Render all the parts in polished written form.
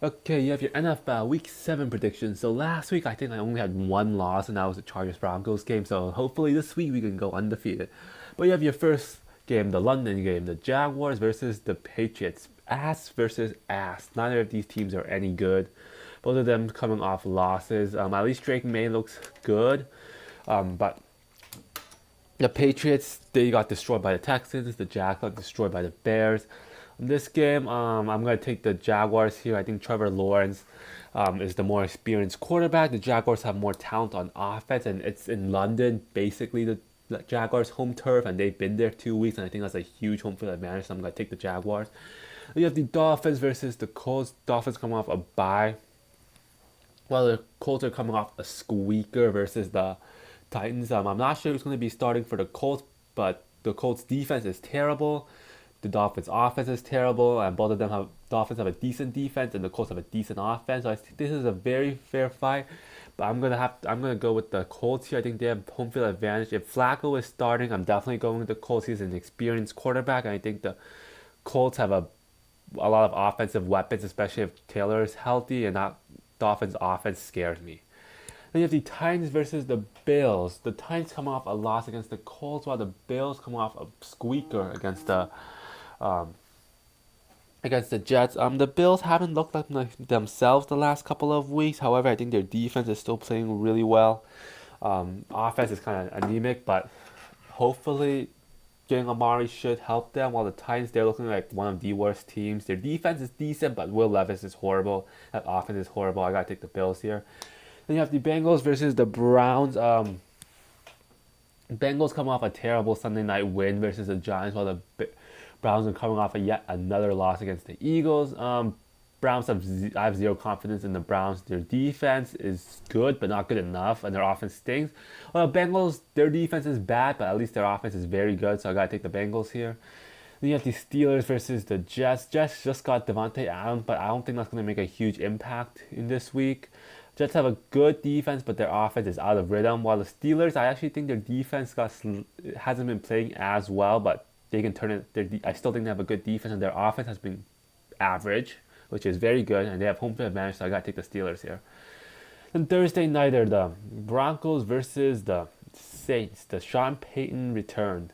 Okay, you have your NFL Week 7 predictions. So last week I think I only had one loss, and that was the Chargers Broncos game. So hopefully this week we can go undefeated. But you have your first game, the London game, the Jaguars versus the Patriots. Ass versus ass. Neither of these teams are any good. Both of them coming off losses. At least Drake May looks good. But the Patriots, they got destroyed by the Texans. The Jags got destroyed by the Bears. In this game, I'm going to take the Jaguars here. I think Trevor Lawrence is the more experienced quarterback. The Jaguars have more talent on offense, and it's in London, basically the Jaguars' home turf, and they've been there 2 weeks, and I think that's a huge home field advantage, so I'm going to take the Jaguars. You have the Dolphins versus the Colts. Dolphins coming off a bye, while the Colts are coming off a squeaker versus the Titans. I'm not sure who's going to be starting for the Colts, but the Colts defense is terrible. The Dolphins offense is terrible, and both of them have Dolphins have a decent defense, and the Colts have a decent offense. So I think this is a very fair fight. But I'm gonna go with the Colts here. I think they have home field advantage. If Flacco is starting, I'm definitely going with the Colts. He's an experienced quarterback, and I think the Colts have a lot of offensive weapons, especially if Taylor is healthy, and that Dolphins offense scares me. Then you have the Titans versus the Bills. The Titans come off a loss against the Colts, while the Bills come off a squeaker um, against the Jets. The Bills haven't looked like themselves the last couple of weeks. However, I think their defense is still playing really well. Offense is kind of anemic, but hopefully getting Amari should help them. While the Titans, they're looking like one of the worst teams. Their defense is decent, but Will Levis is horrible. That offense is horrible. I gotta take the Bills here. Then you have the Bengals versus the Browns. Bengals come off a terrible Sunday night win versus the Giants, while the Browns are coming off a yet another loss against the Eagles. Browns I have zero confidence in the Browns. Their defense is good, but not good enough, and their offense stinks. Well, Bengals, their defense is bad, but at least their offense is very good, so I gotta take the Bengals here. Then you have the Steelers versus the Jets. Jets just got Devontae Adams, but I don't think that's going to make a huge impact in this week. Jets have a good defense, but their offense is out of rhythm. While the Steelers, I actually think their defense hasn't been playing as well, but they can turn it. I still think they have a good defense, and their offense has been average, which is very good, and they have home field advantage, so I got to take the Steelers here. Then Thursday night are the Broncos versus the Saints. The Sean Payton returned.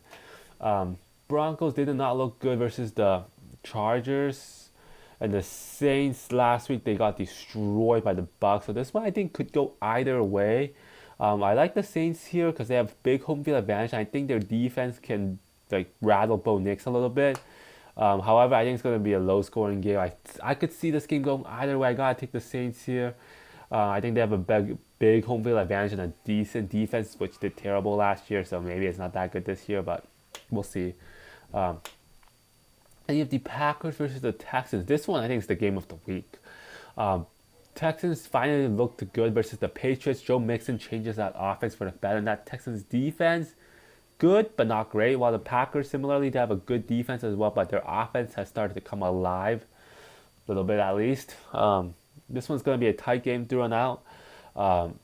Um, Broncos, they did not look good versus the Chargers, and the Saints last week they got destroyed by the Bucks. So this one I think could go either way. I like the Saints here because they have big home field advantage. I think their defense can like rattle Bo Nix a little bit. However, I think it's going to be a low scoring game. I could see this game going either way. I gotta take the Saints here. I think they have a big home field advantage and a decent defense, which did terrible last year. So maybe it's not that good this year, but we'll see. Um, and you have the Packers versus the Texans. This one I think is the game of the week. Um, Texans finally looked good versus the Patriots. Joe Mixon changes that offense for the better. And that Texans defense, good but not great. While the Packers similarly they have a good defense as well, but their offense has started to come alive a little bit at least. This one's going to be a tight game through and out. Um,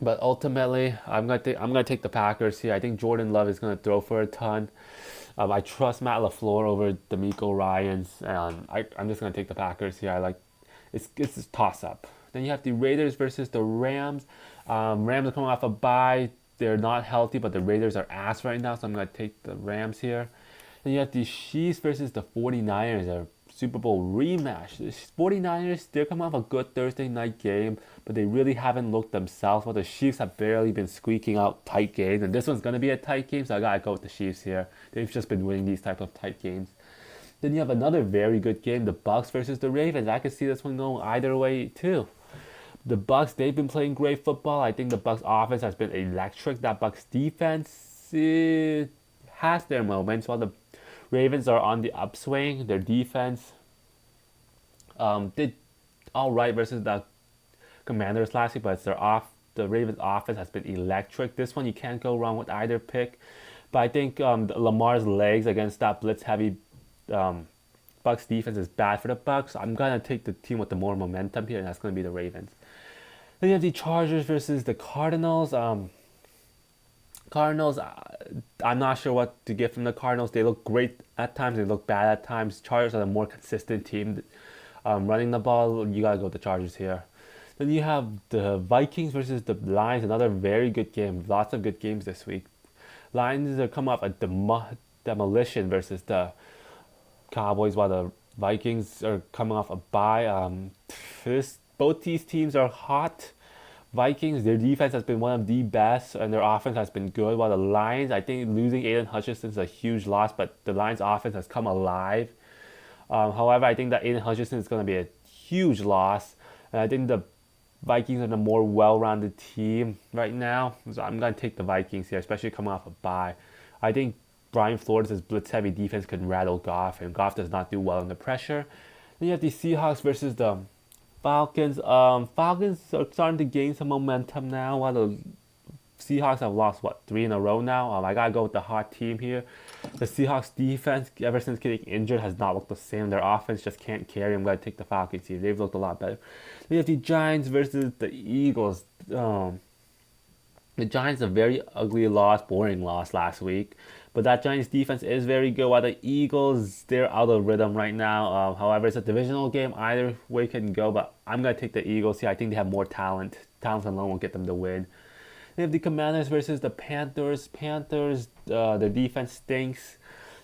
but ultimately, I'm gonna take the Packers here. I think Jordan Love is gonna throw for a ton. I trust Matt LaFleur over D'Amico Ryans, and I'm just gonna take the Packers here. I like it's a toss up. Then you have the Raiders versus the Rams. Rams are coming off a bye. They're not healthy, but the Raiders are ass right now, so I'm gonna take the Rams here. Then you have the Chiefs versus the 49ers, a Super Bowl rematch. The 49ers, they're coming off a good Thursday night game, but they really haven't looked themselves. While the Chiefs have barely been squeaking out tight games, and this one's gonna be a tight game, so I gotta go with the Chiefs here. They've just been winning these type of tight games. Then you have another very good game, the Bucks versus the Ravens. I could see this one going either way too. The Bucks, they've been playing great football. I think the Bucks offense has been electric. That Bucks defense has their moments, while the Ravens are on the upswing. Their defense did all right versus the Commanders last week, but it's their off. The Ravens offense has been electric. This one you can't go wrong with either pick. But I think Lamar's legs against that blitz heavy um, Bucks defense is bad for the Bucks. I'm gonna take the team with the more momentum here, and that's gonna be the Ravens. Then you have the Chargers versus the Cardinals. Cardinals, I'm not sure what to get from the Cardinals. They look great at times. They look bad at times. Chargers are the more consistent team. Running the ball, you gotta go with the Chargers here. Then you have the Vikings versus the Lions, another very good game. Lots of good games this week. Lions are come off a demolition versus the Cowboys, while the Vikings are coming off a bye. Both these teams are hot. Vikings, their defense has been one of the best, and their offense has been good. While the Lions, I think losing Aiden Hutchinson is a huge loss, but the Lions' offense has come alive. However, I think that Aiden Hutchinson is going to be a huge loss, and I think the Vikings are the more well-rounded team right now. So I'm going to take the Vikings here, especially coming off a bye. I think Brian Flores' blitz-heavy defense can rattle Goff, and Goff does not do well under pressure. Then you have the Seahawks versus the Falcons. Falcons are starting to gain some momentum now, while the Seahawks have lost, what, 3 in a row now? I gotta go with the hot team here. The Seahawks defense, ever since getting injured, has not looked the same. Their offense just can't carry. I'm gonna take the Falcons here. They've looked a lot better. Then you have the Giants versus the Eagles. The Giants a very ugly loss, boring loss last week. But that Giants defense is very good, while the Eagles, they're out of rhythm right now. However, it's a divisional game. Either way can go, but I'm going to take the Eagles here. I think they have more talent. Talent alone will get them the win. They have the Commanders versus the Panthers. Panthers, their defense stinks.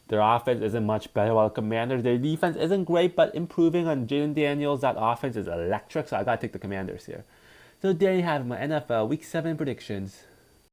Their offense isn't much better, while the Commanders, their defense isn't great, but improving on Jaden Daniels. That offense is electric, so I got to take the Commanders here. So there you have my NFL Week 7 predictions.